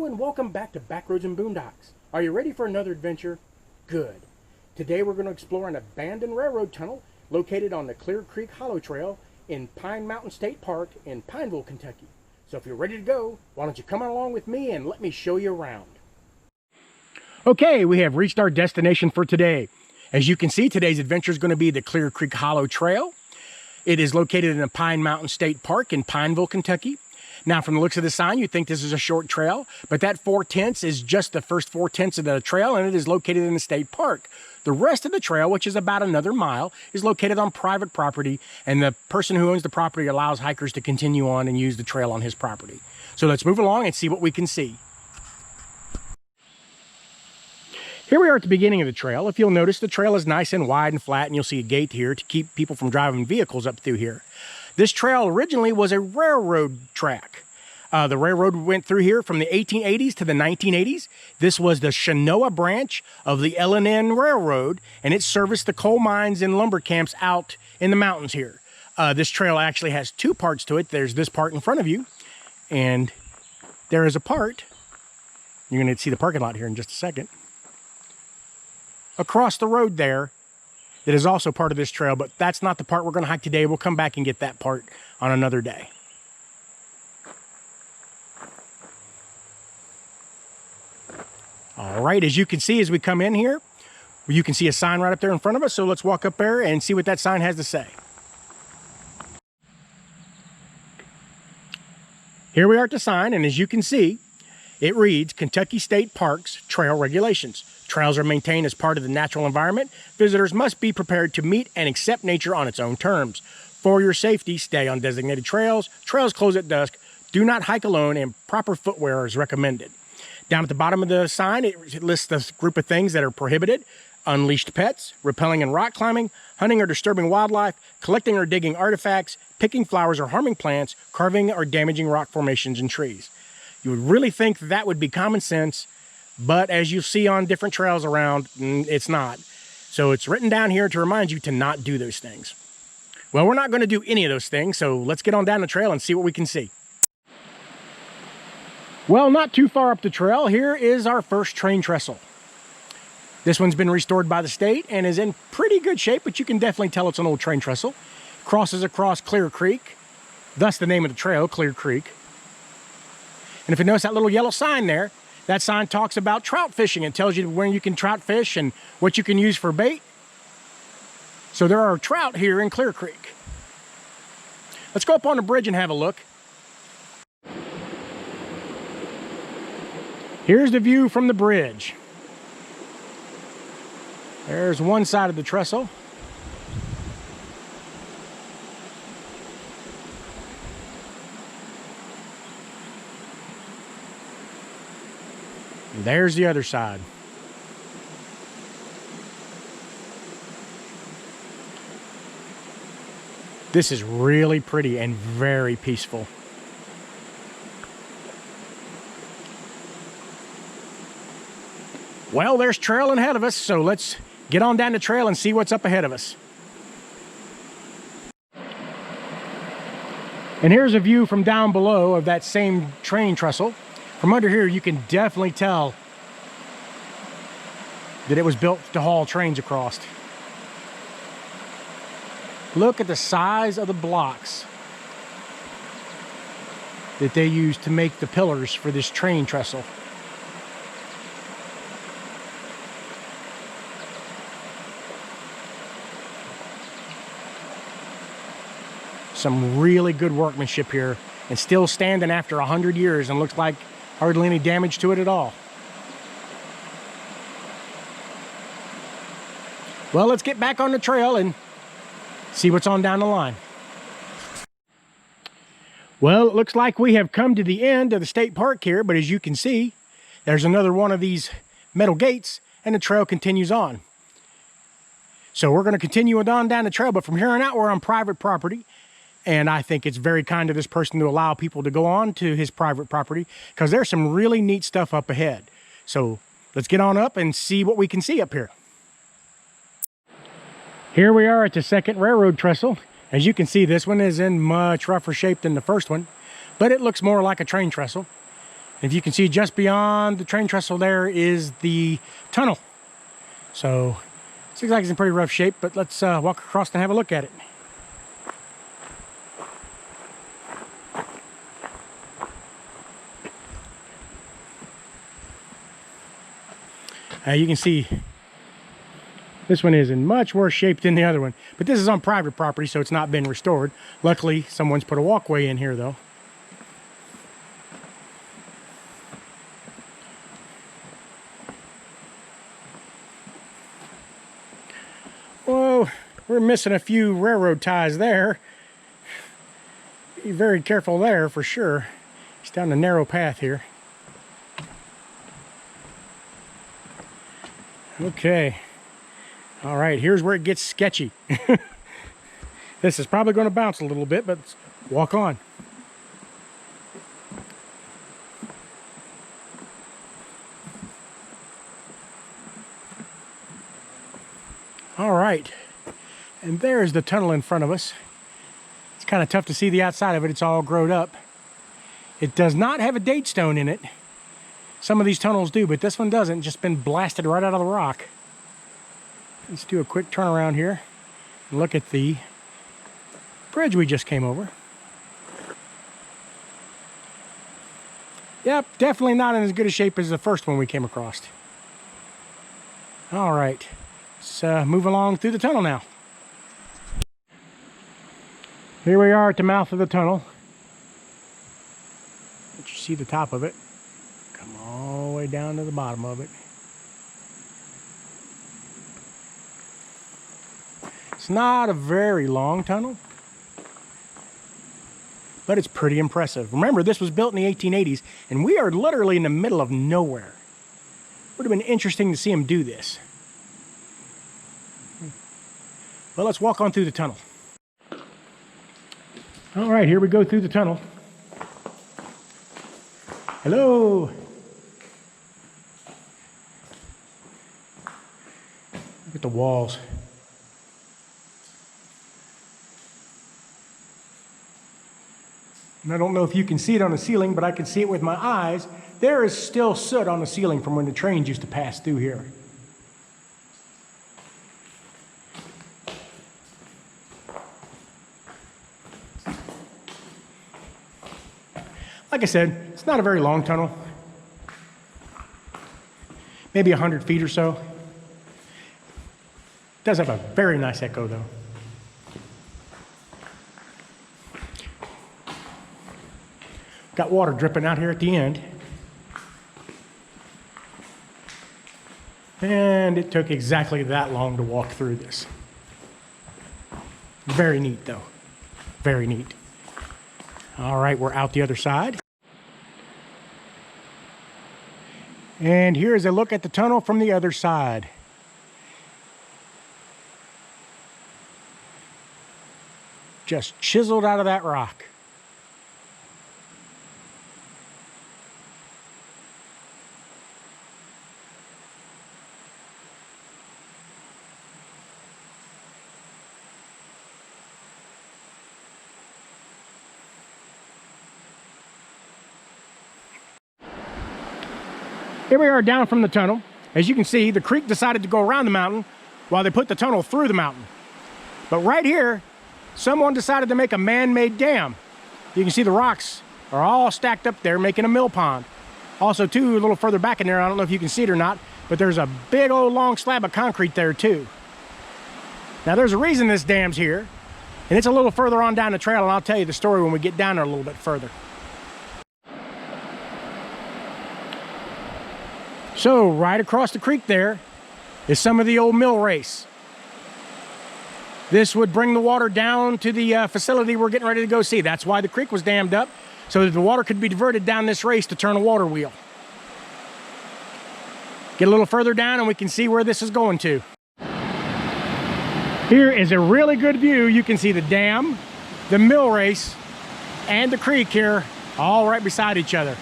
Hello and welcome back to Backroads and Boondocks. Are you ready for another adventure? Good. Today we're going to explore an abandoned railroad tunnel located on the Clear Creek Hollow Trail in Pine Mountain State Park in Pineville, Kentucky. So if you're ready to go, why don't you come along with me and let me show you around. Okay, we have reached our destination for today. As you can see, today's adventure is going to be the Clear Creek Hollow Trail. It is located in the Pine Mountain State Park in Pineville, Kentucky. Now, from the looks of the sign, you'd think this is a short trail, but that 4/10 is just the first 4/10 of the trail, and it is located in the state park. The rest of the trail, which is about another mile, is located on private property, and the person who owns the property allows hikers to continue on and use the trail on his property. So let's move along and see what we can see. Here we are at the beginning of the trail. If you'll notice, the trail is nice and wide and flat, and you'll see a gate here to keep people from driving vehicles up through here. This trail originally was a railroad track. The railroad went through here from the 1880s to the 1980s. This was the Shenoa branch of the L&N Railroad, and it serviced the coal mines and lumber camps out in the mountains here. This trail actually has two parts to it. There's this part in front of you, and there is a part, you're going to see the parking lot here in just a second, across the road there, that is also part of this trail, but that's not the part we're going to hike today. We'll come back and get that part on another day. All right, as you can see, as we come in here, you can see a sign right up there in front of us, so let's walk up there and see what that sign has to say. Here we are at the sign, and as you can see, it reads, Kentucky State Parks Trail Regulations. Trails are maintained as part of the natural environment. Visitors must be prepared to meet and accept nature on its own terms. For your safety, stay on designated trails. Trails close at dusk. Do not hike alone, and proper footwear is recommended. Down at the bottom of the sign, it lists the group of things that are prohibited. Unleashed pets, rappelling and rock climbing, hunting or disturbing wildlife, collecting or digging artifacts, picking flowers or harming plants, carving or damaging rock formations and trees. You would really think that would be common sense, but as you see on different trails around, it's not. So it's written down here to remind you to not do those things. Well, we're not going to do any of those things, so let's get on down the trail and see what we can see. Well, not too far up the trail, here is our first train trestle. This one's been restored by the state and is in pretty good shape, but you can definitely tell it's an old train trestle. Crosses across Clear Creek, thus the name of the trail, Clear Creek. And if you notice that little yellow sign there, that sign talks about trout fishing. It tells you when you can trout fish and what you can use for bait. So there are trout here in Clear Creek. Let's go up on the bridge and have a look. Here's the view from the bridge. There's one side of the trestle. And there's the other side. This is really pretty and very peaceful. Well, there's trail ahead of us, so let's get on down the trail and see what's up ahead of us. And here's a view from down below of that same train trestle. From under here, you can definitely tell that it was built to haul trains across. Look at the size of the blocks that they used to make the pillars for this train trestle. Some really good workmanship here, and still standing after 100 years, and looks like hardly any damage to it at all. Well, let's get back on the trail and see what's on down the line. Well, it looks like we have come to the end of the state park here, but as you can see, there's another one of these metal gates, and the trail continues on. So we're going to continue on down the trail, but from here on out, we're on private property. And I think it's very kind of this person to allow people to go on to his private property, because there's some really neat stuff up ahead. So let's get on up and see what we can see up here. Here we are at the second railroad trestle. As you can see, this one is in much rougher shape than the first one, but it looks more like a train trestle. If you can see, just beyond the train trestle there is the tunnel. So it looks like it's in pretty rough shape, but let's walk across and have a look at it. You can see this one is in much worse shape than the other one, but this is on private property, so it's not been restored. Luckily, someone's put a walkway in here, though. Whoa, we're missing a few railroad ties there. Be very careful there for sure. It's down a narrow path here. Okay. All right, here's where it gets sketchy. This is probably going to bounce a little bit, but let's walk on. All right, and there's the tunnel in front of us. It's kind of tough to see the outside of it. It's all grown up. It does not have a date stone in it. Some of these tunnels do, but this one doesn't. Just been blasted right out of the rock. Let's do a quick turn around here and look at the bridge we just came over. Yep, definitely not in as good a shape as the first one we came across. All right, let's move along through the tunnel now. Here we are at the mouth of the tunnel. Let you see the top of it. Come all the way down to the bottom of it. It's not a very long tunnel, but it's pretty impressive. Remember, this was built in the 1880s, and we are literally in the middle of nowhere. Would have been interesting to see them do this. Well, let's walk on through the tunnel. All right, here we go through the tunnel. Hello. Look at the walls. And I don't know if you can see it on the ceiling, but I can see it with my eyes. There is still soot on the ceiling from when the trains used to pass through here. Like I said, it's not a very long tunnel. Maybe 100 feet or so. It does have a very nice echo, though. Got water dripping out here at the end. And it took exactly that long to walk through this. Very neat, though. Very neat. All right, we're out the other side. And here's a look at the tunnel from the other side. Just chiseled out of that rock. Here we are down from the tunnel. As you can see, the creek decided to go around the mountain while they put the tunnel through the mountain. But right here, someone decided to make a man-made dam. You can see the rocks are all stacked up there, making a mill pond. Also, too, a little further back in there, I don't know if you can see it or not, but there's a big old long slab of concrete there, too. Now, there's a reason this dam's here, and it's a little further on down the trail, and I'll tell you the story when we get down there a little bit further. So, right across the creek there is some of the old mill race. This would bring the water down to the facility we're getting ready to go see. That's why the creek was dammed up, so that the water could be diverted down this race to turn a water wheel. Get a little further down and we can see where this is going to. Here is a really good view. You can see the dam, the mill race, and the creek here all right beside each other.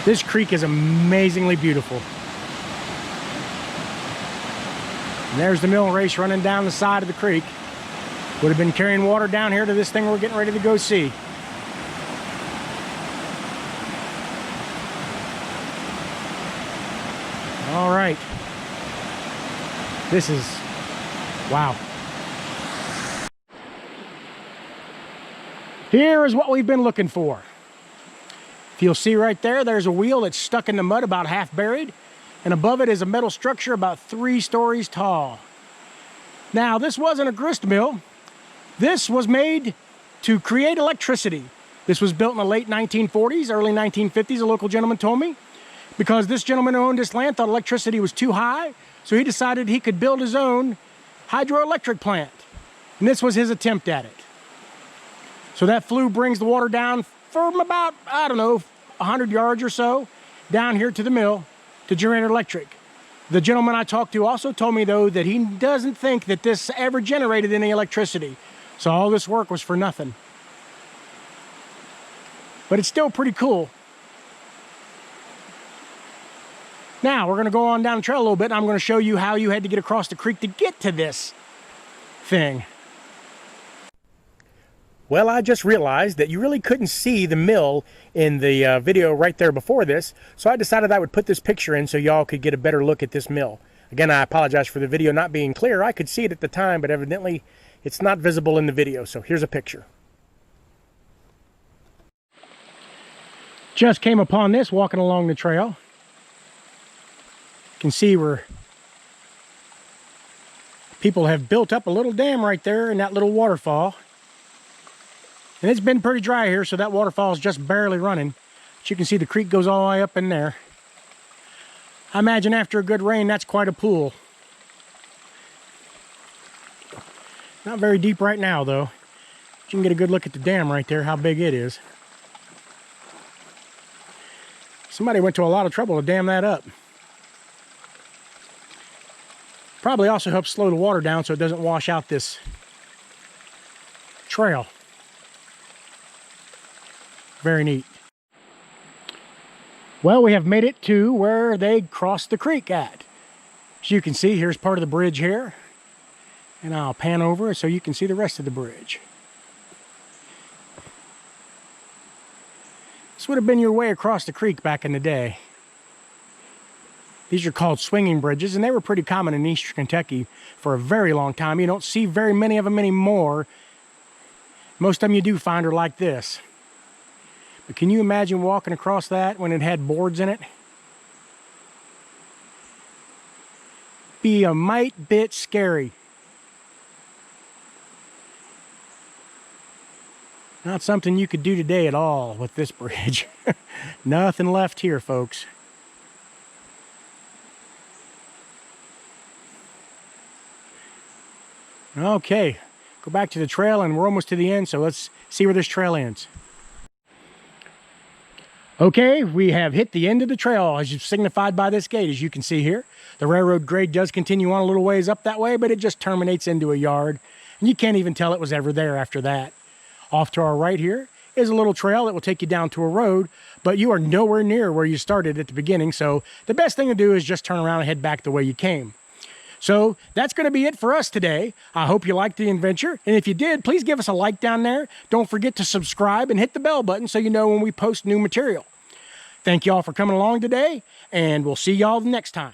This creek is amazingly beautiful. And there's the mill race running down the side of the creek. Would have been carrying water down here to this thing we're getting ready to go see. All right. This is, wow. Here is what we've been looking for. If you'll see right there, there's a wheel that's stuck in the mud about half buried, and above it is a metal structure about 3 stories tall. Now, this wasn't a grist mill. This was made to create electricity. This was built in the late 1940s, early 1950s, a local gentleman told me, because this gentleman who owned this land thought electricity was too high, so he decided he could build his own hydroelectric plant. And this was his attempt at it. So that flue brings the water down from about, I don't know, 100 yards or so, down here to the mill, to Hydroelectric. The gentleman I talked to also told me, though, that he doesn't think that this ever generated any electricity. So all this work was for nothing. But it's still pretty cool. Now, we're going to go on down the trail a little bit, and I'm going to show you how you had to get across the creek to get to this thing. Well, I just realized that you really couldn't see the mill in the video right there before this, so I decided I would put this picture in so y'all could get a better look at this mill. Again, I apologize for the video not being clear. I could see it at the time, but evidently it's not visible in the video, so here's a picture. Just came upon this walking along the trail. You can see where people have built up a little dam right there in that little waterfall. And it's been pretty dry here, so that waterfall is just barely running. But you can see the creek goes all the way up in there. I imagine after a good rain, that's quite a pool. Not very deep right now, though. But you can get a good look at the dam right there, how big it is. Somebody went to a lot of trouble to dam that up. Probably also helps slow the water down so it doesn't wash out this trail. Very neat. Well, we have made it to where they crossed the creek at. As you can see, here's part of the bridge here. And I'll pan over so you can see the rest of the bridge. This would have been your way across the creek back in the day. These are called swinging bridges, and they were pretty common in eastern Kentucky for a very long time. You don't see very many of them anymore. Most of them you do find are like this. But can you imagine walking across that when it had boards in it? Be a mite bit scary. Not something you could do today at all with this bridge. Nothing left here, folks. Okay, go back to the trail, and we're almost to the end, so let's see where this trail ends. Okay, we have hit the end of the trail, as signified by this gate, as you can see here. The railroad grade does continue on a little ways up that way, but it just terminates into a yard, and you can't even tell it was ever there after that. Off to our right here is a little trail that will take you down to a road, but you are nowhere near where you started at the beginning, so the best thing to do is just turn around and head back the way you came. So that's going to be it for us today. I hope you liked the adventure, and if you did, please give us a like down there. Don't forget to subscribe and hit the bell button so you know when we post new material. Thank you all for coming along today, and we'll see y'all next time.